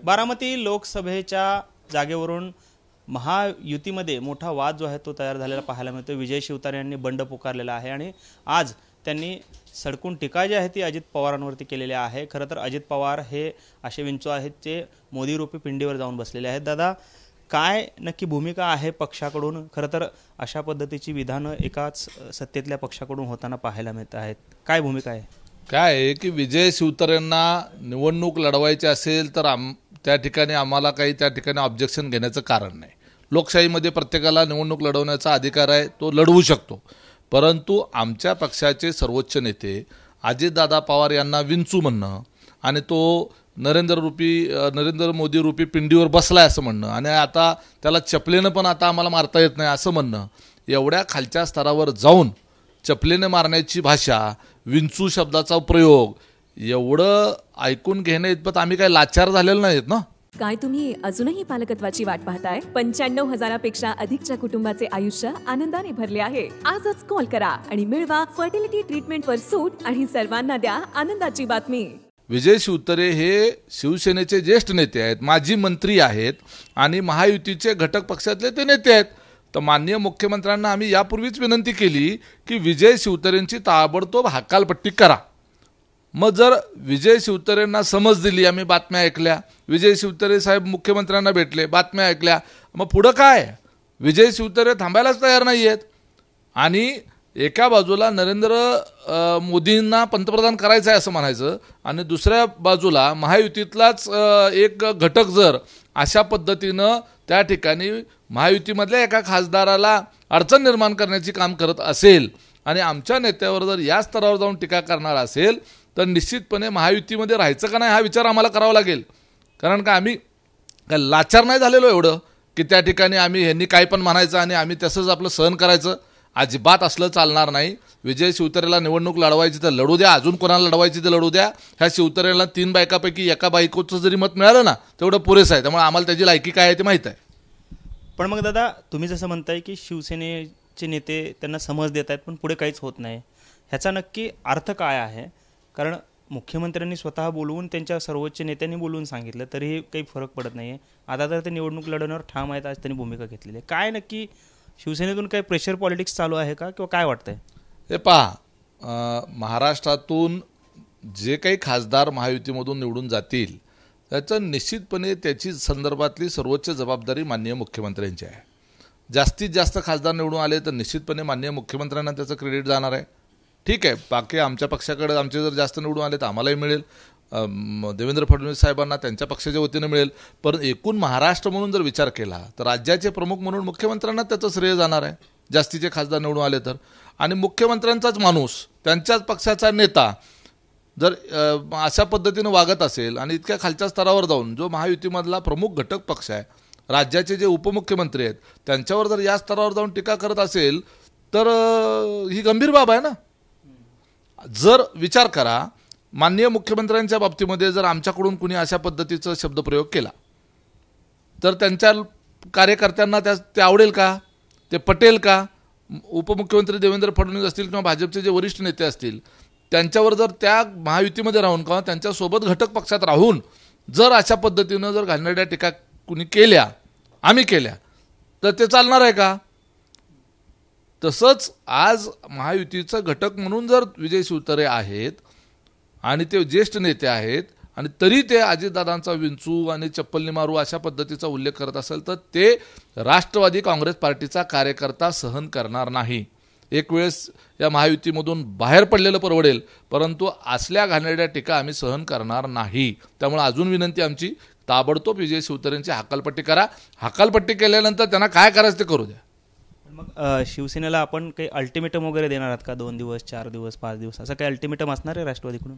बारामती लोकसभेच्या जागेवरून महायुतीमध्ये मोठा वाद जो आहे तो तयार झालेला पाहायला मिळतो। विजय शिवतारे यांनी बंड पुकारलेला आहे आणि आज त्यांनी सडकून टीका जी आहे ती अजित पवारांवरती केलेली आहे। खरं तर अजित पवार हे असे विंचू आहेत जे मोदी रूपी पिंडीवर जाऊन बसलेले आहेत। दादा, काय नक्की भूमिका आहे पक्षाकडून? खरं तर अशा पद्धतीची विधानं एकाच सत्तेतल्या पक्षाकडून होताना पाहायला मिळत आहेत। काय भूमिका आहे? काय आहे की विजय शिवतारेंना निवडणूक लढवायची असेल तर त्या ठिकाणी आम्हाला काही त्या ठिकाणी ऑब्जेक्शन घेण्याचं कारण नाही। लोकशाहीमध्ये प्रत्येकाला निवडणूक लढवण्याचा अधिकार आहे, तो लढवू शकतो। परंतु आमच्या पक्षाचे सर्वोच्च नेते अजितदादा पवार यांना विंचू म्हणणं आणि तो नरेंद्र मोदी रूपी पिंडीवर बसलाय असं म्हणणं आणि आता त्याला चपलेनं पण आता आम्हाला मारता येत नाही असं म्हणणं, एवढ्या खालच्या स्तरावर जाऊन चपलेने मारण्याची भाषा, विंचू शब्दाचा प्रयोग, एवढं ऐकून घेणे इतपत आम्ही काही लाचार झालेलो नाहीत ना। काय तुम्ही अजूनही पालकत्वाची वाट पाहताय? 95,000पेक्षा अधिकच्या कुटुंबाचे आयुष्य आनंदाने भरले आहे। आजच कॉल करा आणि मिळवा फर्टिलिटी ट्रीटमेंटवर सूट आणि सर्वांना द्या आनंदाची बातमी। विजय शिवतारे हे शिवसेनेचे ज्येष्ठ नेते आहेत, माजी मंत्री आहेत आणि महायुतीचे घटक पक्षातले ते नेते आहेत। तर माननीय मुख्यमंत्र्यांना आम्ही यापूर्वीच विनंती केली की विजय शिवतारेंची ताबडतोब हकालपट्टी करा। मग जर विजय शिवतारेंना समज दिली, आम्ही बातम्या ऐकल्या, विजय शिवतारे साहेब मुख्यमंत्र्यांना भेटले, बातम्या ऐकल्या, मग पुढं काय? विजय शिवतारे थांबायलाच तयार नाही आहेत आणि एका बाजूला नरेंद्र मोदींना पंतप्रधान करायचं आहे असं म्हणायचं आणि दुसऱ्या बाजूला महायुतीतलाच एक घटक जर अशा पद्धतीनं त्या ठिकाणी महायुतीमधल्या एका खासदाराला अडचण निर्माण करण्याची काम करत असेल आणि आमच्या नेत्यावर जर या स्तरावर जाऊन टीका करणार असेल तर निश्चितपणे महायुतीमध्ये राहायचं का नाही हा विचार आम्हाला करावा लागेल। कारण का आम्ही काय लाचार नाही झालेलो एवढं की त्या ठिकाणी आम्ही ह्यांनी काय पण म्हणायचं आणि आम्ही तसंच आपलं सहन करायचं, अजिबात असलं चालणार नाही। विजय शिवतारेला निवडणूक लढवायची तर लढू द्या, अजून कोणाला लढवायची तर लढू द्या। ह्या शिवतारेला 3 बायकापैकी एका बायकोचं जरी मत मिळालं ना तेवढं पुरेसं आहे, त्यामुळे आम्हाला त्याची लायकी काय आहे ते माहीत आहे। पण मग दादा, तुम्ही जसं म्हणताय की शिवसेनेचे नेते त्यांना समज देत आहेत पण पुढे काहीच होत नाही, ह्याचा नक्की अर्थ काय आहे? कारण मुख्यमंत्र्यांनी स्वतः बोलवून त्यांच्या सर्वोच्च नेत्यांनी बोलवून सांगितलं तरीही काही फरक पडत नाही आहे। आता तर ते निवडणूक लढवण्यावर ठाम आहेत, आज त्यांनी भूमिका घेतलेली आहे। काय नक्की शिवसेनेतून काही प्रेशर पॉलिटिक्स चालू आहे का किंवा काय वाटतंय? हे पहा, महाराष्ट्रातून जे काही खासदार महायुतीमधून निवडून जातील त्याचं निश्चितपणे त्याची संदर्भातली सर्वोच्च जबाबदारी माननीय मुख्यमंत्र्यांची आहे। जास्तीत जास्त खासदार निवडून आले तर निश्चितपणे माननीय मुख्यमंत्र्यांना त्याचं क्रेडिट जाणार आहे। ठीक आहे, बाकी आमच्या पक्षाकडे आमचे जर जास्त निवडून आले तर आम्हालाही मिळेल, देवेंद्र फडणवीस साहेबांना त्यांच्या पक्षाच्या वतीने मिळेल। पण एकूण महाराष्ट्र म्हणून जर विचार केला तर राज्याचे प्रमुख म्हणून मुख्यमंत्र्यांना त्याचं श्रेय जाणार आहे जास्तीचे खासदार निवडून आले तर। आणि मुख्यमंत्र्यांचाच माणूस, त्यांच्याच पक्षाचा नेता जर अशा पद्धतीने वागत असेल आणि इतक्या खालच्या स्तरावर जाऊन जो महायुतीमधला प्रमुख घटक पक्ष आहे, राज्याचे जे उपमुख्यमंत्री आहेत त्यांच्यावर जर या स्तरावर जाऊन टीका करत असेल तर ही गंभीर बाब आहे ना। जर विचार करा, माननीय मुख्यमंत्र्यांच्या बाबतीमध्ये जर आमच्याकडून कुणी अशा पद्धतीचा शब्दप्रयोग केला तर त्यांच्या कार्यकर्त्यांना ते आवडेल का? ते पटेल का? उपमुख्यमंत्री देवेंद्र फडणवीस असतील किंवा भाजपचे जे वरिष्ठ नेते असतील त्यांच्यावर जर त्या महायुतीमध्ये राहून किंवा त्यांच्यासोबत घटक पक्षात राहून जर अशा पद्धतीनं जर घालणाऱ्या टीका कुणी केल्या, आम्ही केल्या, तर ते चालणार आहे का? तसंच आज महायुतीचं घटक म्हणून जर विजय शिवतारे आहेत आणि ते ज्येष्ठ नेते आहेत आणि तरी ते अजितदादांचा विंचू आणि चप्पलनी मारू अशा पद्धतीचा उल्लेख करत असेल तर ते राष्ट्रवादी काँग्रेस पार्टीचा कार्यकर्ता सहन करणार नाही। एक वेळेस या महायुतीमधून बाहेर पडलेलं परवडेल, परंतु असल्या घाणेरड्या टीका आम्ही सहन करणार नाही। त्यामुळे अजून विनंती आमची, ताबडतोब विजय शिवतारेंची हकालपट्टी करा। हकालपट्टी केल्यानंतर त्यांना काय करायचं ते करू द्या। मग शिवसेनेला आपण काही अल्टिमेटम वगैरे देणार आहात का? 2 दिवस, 4 दिवस, 5 दिवस असं काही अल्टिमेटम असणार आहे राष्ट्रवादीकडून?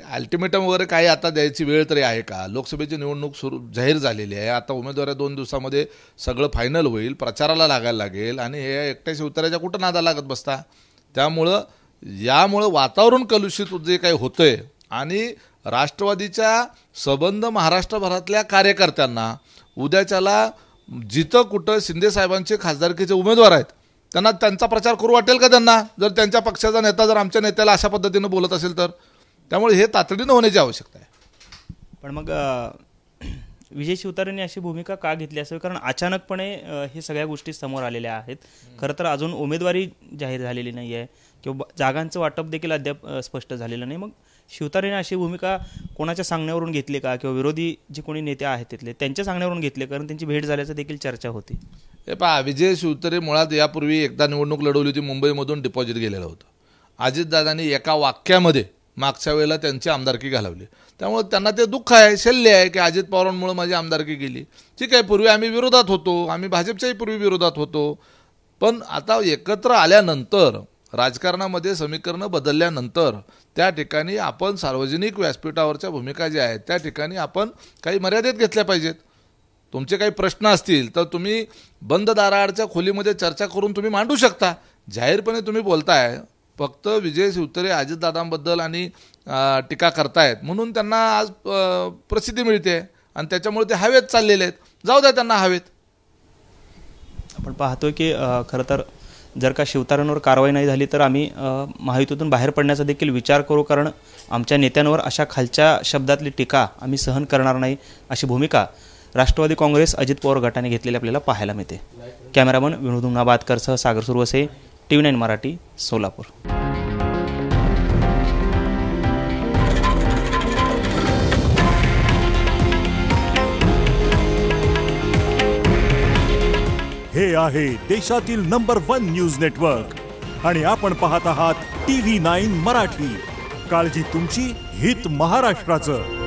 अल्टिमेटम वगैरे काही आता द्यायची वेळ तरी आहे का? लोकसभेची निवडणूक जाहीर झालेली आहे, आता उमेदवार 2 दिवसामध्ये सगळं फायनल होईल, प्रचाराला लागायला लागेल आणि हे एकट्या शिवतारेच्या कुठं नादा लागत बसता? यामुळं वातावरण कलुषित जे काही होतंय आणि राष्ट्रवादीच्या संबंध महाराष्ट्रभरातल्या कार्यकर्त्यांना उद्याच्याला जिथं कुठं शिंदे साहेबांचे खासदारकीचे उमेदवार आहेत त्यांना त्यांचा प्रचार करू वाटेल का? त्यांना जर त्यांच्या पक्षाचा नेता जर आमच्या नेत्याला अशा पद्धतीनं बोलत असेल तर त्यामुळे हे तातडीनं होण्याची आवश्यकता आहे। पण मग विजय शिवतारेंनी अशी भूमिका का घेतली असावी? कारण अचानकपणे हे सगळ्या गोष्टी समोर आलेल्या आहेत. खरं तर अजून उमेदवारी जाहीर झालेली नाही आहे किंवा जागांचं वाटप देखील अद्याप स्पष्ट झालेलं नाही. मग शिवतारेने अशी भूमिका कोणाच्या सांगण्यावरून घेतली का, किंवा विरोधी जे कोणी नेते आहेत तिथले त्यांच्या सांगण्यावरून घेतले? कारण त्यांची भेट झाल्याचं देखील चर्चा होती. हे पहा, विजय शिवतारे मुळात यापूर्वी एकदा निवडणूक लढवली होती, मुंबईमधून डिपॉझिट गेलेलं होतं. अजितदादांनी एका वाक्यामध्ये मागच्या वेळेला त्यांची आमदारकी घालवली. त्यामुळे त्यांना ते दुःख आहे, शल्य आहे की अजित पवारांमुळे माझी आमदारकी गेली. ठीक आहे, पूर्वी आम्ही विरोधात होतो, आम्ही भाजपच्याही पूर्वी विरोधात होतो, पण आता एकत्र आल्यानंतर राजकारणामध्ये समीकरणं बदलल्यानंतर त्या ठिकाणी आपण सार्वजनिक व्यासपीठावरच्या भूमिका ज्या आहेत त्या ठिकाणी आपण काही मर्यादेत घेतल्या पाहिजेत. तुमचे काही प्रश्न असतील तर तुम्ही बंद दाराआडच्या खोलीमध्ये चर्चा करून तुम्ही मांडू शकता. जाहीरपणे तुम्ही बोलताय, फक्त विजय शिवतारे अजितदादांबद्दल आणि टीका करतायत म्हणून त्यांना आज प्रसिद्धी मिळते आणि त्याच्यामुळे ते हवेत चाललेले आहेत. जाऊ द्या त्यांना हवेत. आपण पाहतोय की खरं तर जर का शिवतारेंवर कारवाई नाही झाली तर आम्ही महायुतीतून बाहेर पडण्याचा देखील विचार करू, कारण आमच्या नेत्यांवर अशा खालच्या शब्दातली टीका आम्ही सहन करणार नाही, अशी भूमिका राष्ट्रवादी काँग्रेस अजित पवार गटाने घेतलेली आपल्याला पाहायला मिळते. कॅमेरामन विनोद उंगाबादकरसह सागर सुरवसे, TV9 मराठी, सोलापूर. हे आहे देशातील नंबर 1 न्यूज नेटवर्क आणि आपण पाहत आहात TV9 मराठी. काळजी तुमची, हित महाराष्ट्राचं.